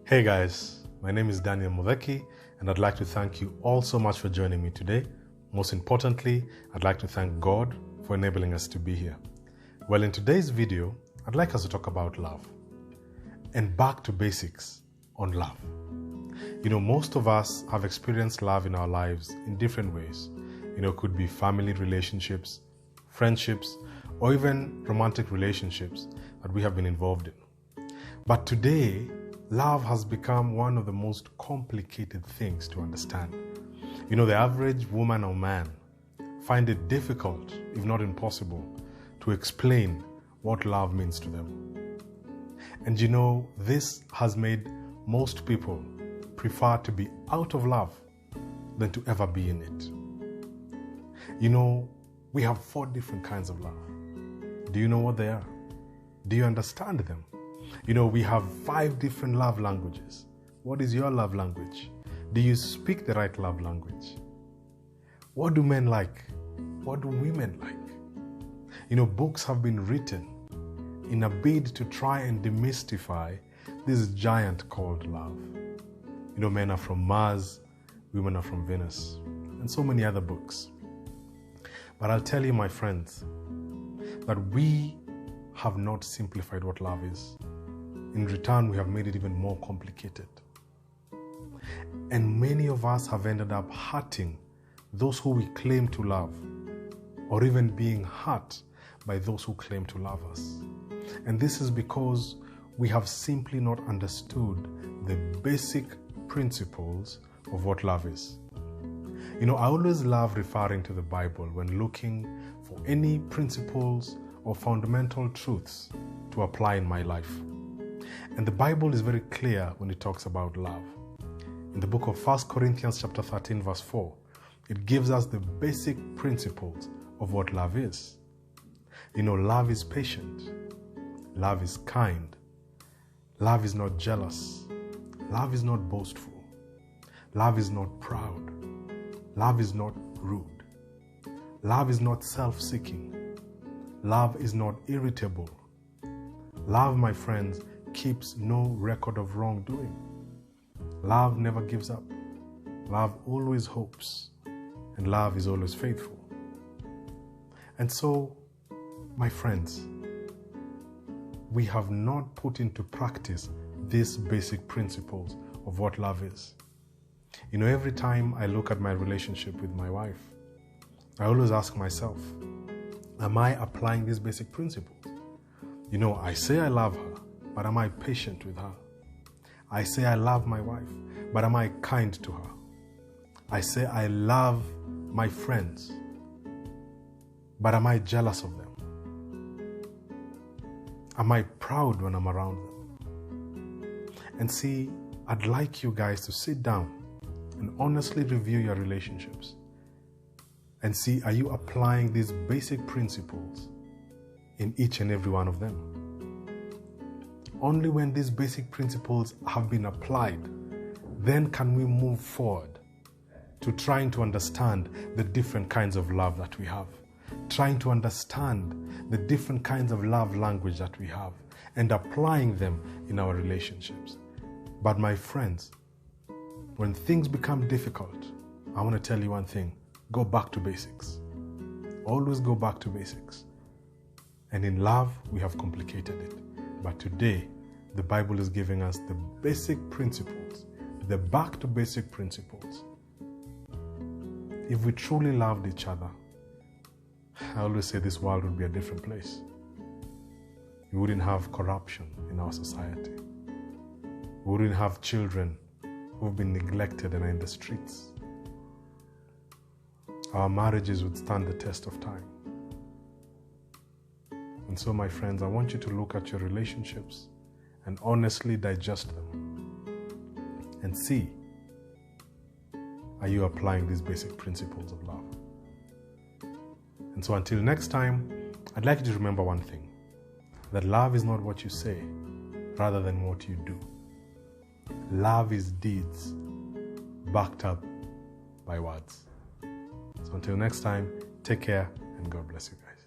Hey guys, my name is Daniel Mudheki, and I'd like to thank you all so much for joining me today. Most importantly, I'd like to thank God for enabling us to be here. Well, in today's video, I'd like us to talk about love and back to basics on love. You know, most of us have experienced love in our lives in different ways. You know, it could be family relationships, friendships, or even romantic relationships that we have been involved in. But today, love has become one of the most complicated things to understand. You know, the average woman or man find it difficult, if not impossible, to explain what love means to them. And you know, this has made most people prefer to be out of love than to ever be in it. You know, we have 4 different kinds of love. Do you know what they are? Do you understand them? You know, we have 5 different love languages. What is your love language? Do you speak the right love language? What do men like? What do women like? You know, books have been written in a bid to try and demystify this giant called love. You know, men are from Mars, women are from Venus, and so many other books. But I'll tell you, my friends, that we have not simplified what love is. In return, we have made it even more complicated. And many of us have ended up hurting those who we claim to love, or even being hurt by those who claim to love us. And this is because we have simply not understood the basic principles of what love is. You know, I always love referring to the Bible when looking for any principles or fundamental truths to apply in my life. And the Bible is very clear when it talks about love. In the book of 1 Corinthians chapter 13 verse 4, it gives us the basic principles of what love is. You know, love is patient. Love is kind. Love is not jealous. Love is not boastful. Love is not proud. Love is not rude. Love is not self-seeking. Love is not irritable. Love, my friends, keeps no record of wrongdoing. Love never gives up. Love always hopes. And love is always faithful. And so, my friends, we have not put into practice these basic principles of what love is. You know, every time I look at my relationship with my wife, I always ask myself, am I applying these basic principles? You know, I say I love her, but am I patient with her? I say I love my wife, but am I kind to her? I say I love my friends, but am I jealous of them? Am I proud when I'm around them? And see, I'd like you guys to sit down and honestly review your relationships and see, are you applying these basic principles in each and every one of them? Only when these basic principles have been applied, then can we move forward to trying to understand the different kinds of love that we have, trying to understand the different kinds of love language that we have, and applying them in our relationships. But my friends, when things become difficult, I want to tell you one thing: go back to basics. Always go back to basics. And in love, we have complicated it. But today, the Bible is giving us the basic principles, the back to basic principles. If we truly loved each other, I always say this world would be a different place. We wouldn't have corruption in our society. We wouldn't have children who've been neglected and are in the streets. Our marriages would stand the test of time. And so, my friends, I want you to look at your relationships and honestly digest them and see, are you applying these basic principles of love? And so until next time, I'd like you to remember one thing: that love is not what you say, rather than what you do. Love is deeds backed up by words. So until next time, take care and God bless you guys.